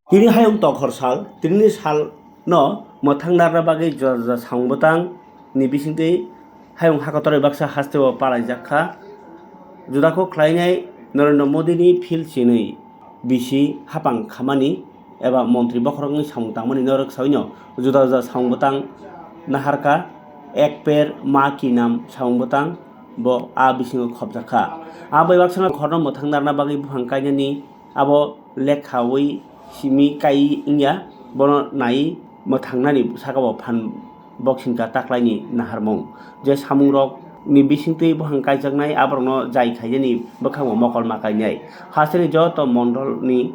Kini hayung tokhor sal, tini sal no mothang narna bagui jora sangbotang ni bisingtwi hayung hakatoroi baksa hasteo palaijakha judako khlainai Narendra Modi ni phil chini bisi hapang khamani eba montri bokhorokni samung tangmani norok saino juda juda sangbotang naharka ek per ma ki nam sangbotang bo a bisingo khobjakha abo baksana khorno mothang narna bagui buphang kainani abo lekhawi simi kai ingya bono nai mothangnani sakao phan boxing ka taklaini naharmung je samung rok ni bisingtwi buphang kaijaknai aborokno jai khaijani bwkhango mokol ma kainai hasteni joto mondol ni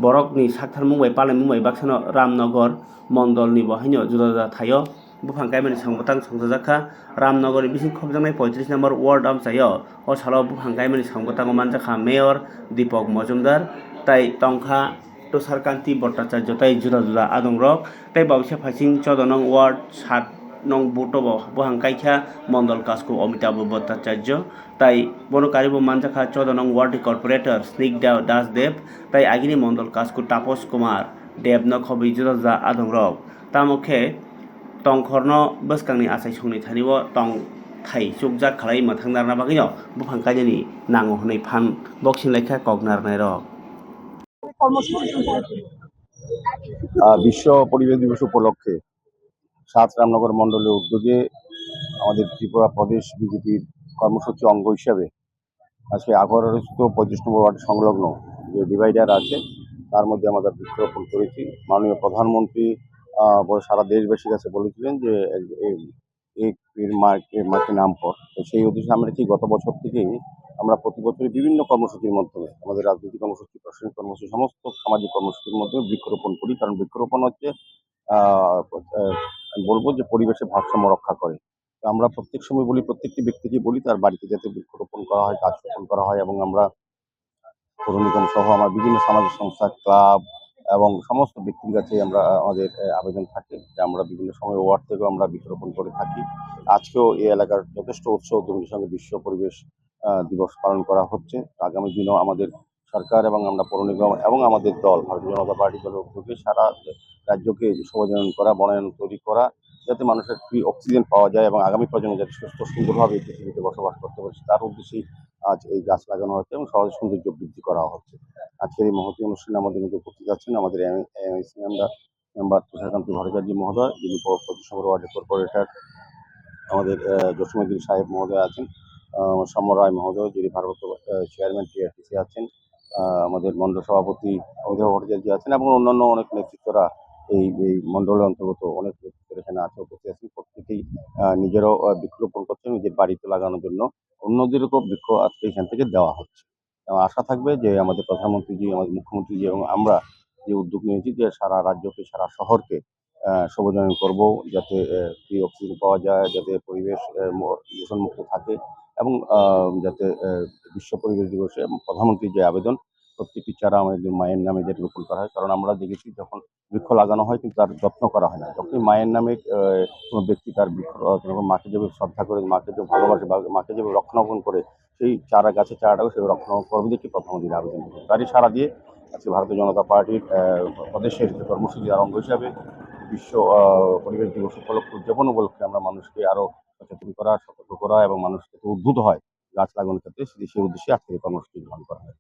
borok ni saktharmung bai palaimung bai baksano Ramnagar mondol ni bo haino juda juda thaio buphang kaimani sangbotang songjajakha Ramnagar ni bising khobjaknai 35 number ward amchaio o salo buphang kaimani sangbotang manjakha Mayor Deepak Majumdar tai tongkha Tusharkanti Bhattacharya tai juda juda adongrok tai bawisa phasing 14 nong ward 7 nong butobo buphang kaikha mondol kasko Amitabh Bhattacharya tai bono karibo manjakha 14 nong ward corporator Snigdha Dasdev tai agini mondol kasko Tapos Kumar Dev no khobi juda juda adongrok tamokhe tongkhorno bwskangni achai songni thanio tong thai chukjak khalai mothang narna bagino buphang kainani nango hwnwi phan boxing lekha koknarnai rok বিশ্ব পরিবেশ দিবস উপলক্ষে ৭ রামনগর মণ্ডলের উদ্যোগে আমাদের ত্রিপুরা প্রদেশ বিজেপির কর্মসূচি অঙ্গ হিসাবে আজকে আগরস্থিত ৩৫ নম্বর ওয়ার্ড সংলগ্ন যে ডিভাইডার আছে তার মধ্যে আমরা বৃক্ষরোপণ করেছি। মাননীয় প্রধানমন্ত্রী সারা দেশবাসীর কাছে বলেছিলেন যে এক মাকে নাম পর, তো সেই উদ্দেশ্যে আমরা কি গত বছর থেকেই আমরা প্রতি বছরই বিভিন্ন কর্মসূচির মাধ্যমে আমাদের রাজনৈতিক কর্মসূচি, প্রশাসনিক কর্মসূচি, সমস্ত সামাজিক কর্মসূচির মাধ্যমে বৃক্ষরোপণ করি। কারণ বৃক্ষরোপণ হচ্ছে আমি বলবো যে পরিবেশের ভারসাম্য রক্ষা করে। তো আমরা প্রত্যেক সময় বলি, প্রত্যেকটি ব্যক্তিকে বলি তার বাড়িতে যাতে বৃক্ষরোপণ করা হয়, গাছ রোপণ করা হয়। এবং আমরা পৌর নিগম সহ আমার বিভিন্ন সামাজিক সংস্থা, ক্লাব এবং সমস্ত ব্যক্তির কাছে আমরা আমাদের আবেদন থাকে যে আমরা বিভিন্ন সময় ওয়ার্ড থেকেও আমরা বৃক্ষরোপণ করে থাকি। আজকেও এই এলাকার যথেষ্ট উৎসাহ উদ্যমের সঙ্গে বিশ্ব পরিবেশ দিবস পালন করা হচ্ছে। আগামী দিনেও আমাদের সরকার এবং আমরা পৌর নিগম এবং আমাদের দল ভারতীয় জনতা পার্টি দলের উদ্যোগে সারা রাজ্যকে সবুজায়ন করা, বনায়ন তৈরি করা, যাতে মানুষের ফ্রি অক্সিজেন পাওয়া যায় এবং আগামী প্রজন্ম যাতে সুস্থ সুন্দরভাবে এই পৃথিবীতে বসবাস করতে পারে তার উদ্দেশ্যেই আজ এই গাছ লাগানো হচ্ছে এবং সহজ সৌন্দর্য বৃদ্ধি করা হচ্ছে। আজকের এই মহতী অনুষ্ঠানে আমাদের মধ্যে উপস্থিত আছেন আমাদের এমএসি মেম্বার তুষারকান্তি ভট্টাচার্য মহোদয়, যিনি 25 নম্বর ওয়ার্ডের কর্পোরেটর, আমাদের জসীমউদ্দিন সাহেব মহোদয় আছেন, সৌম্য রায় মহোদয় যিনি ভারপ্রাপ্ত চেয়ারম্যান টিআরটিসি আছেন, আমাদের মণ্ডল সভাপতি অমিতাভ ভট্টাচার্য আছেন এবং অন্যান্য অনেক নেতৃত্বরা এই মণ্ডলের অন্তর্গত অনেক নেতৃত্ব এখানে আছে, উপস্থিত আছেন। প্রত্যেকেই নিজেরাও বৃক্ষরোপণ করছেন নিজের বাড়িতে লাগানোর জন্য। অন্যদেরকেও বৃক্ষ আজকে এখান থেকে দেওয়া হচ্ছে। আশা থাকবে যে আমাদের প্রধানমন্ত্রীজি, আমাদের মুখ্যমন্ত্রীজি এবং আমরা যে উদ্যোগ নিয়েছি যে সারা রাজ্যকে, সারা শহরকে সবুজায়ন করব, যাতে ফ্রি অক্সিজেন পাওয়া যায়, যাতে পরিবেশ দূষণমুক্ত থাকে এবং যাতে বিশ্ব পরিবেশ দিবসে প্রধানমন্ত্রীর যে আবেদন প্রত্যেকটি চারা আমাদের মায়ের নামে যাতে রোপণ করা হয়। কারণ আমরা দেখেছি যখন বৃক্ষ লাগানো হয় কিন্তু তার যত্ন করা হয় না। যখনই মায়ের নামে কোনো ব্যক্তি তার বৃক্ষ মাকে যেভাবে শ্রদ্ধা করে, মাকে যে ভালোবাসে বা মাকে যেভাবে রক্ষণাবেক্ষণ করে, সেই চারা গাছের চারাটাও সেভাবে রক্ষণাবেক্ষণ করবে দেখি প্রধানমন্ত্রীর আবেদন করবে। তারই সাড়া দিয়ে আজকে ভারতীয় জনতা পার্টির প্রদেশের যে কর্মসূচির অঙ্গ হিসাবে বিশ্ব পরিবেশ দিবস উদযাপন উপলক্ষে আমরা মানুষকে আরো সচেতন করা, সতর্ক করা এবং মানুষ যাতে উদ্বুদ্ধ হয় গাছ লাগানোর ক্ষেত্রে, সেই উদ্দেশ্যে আজকে এই কর্মসূচি গ্রহণ করা হয়।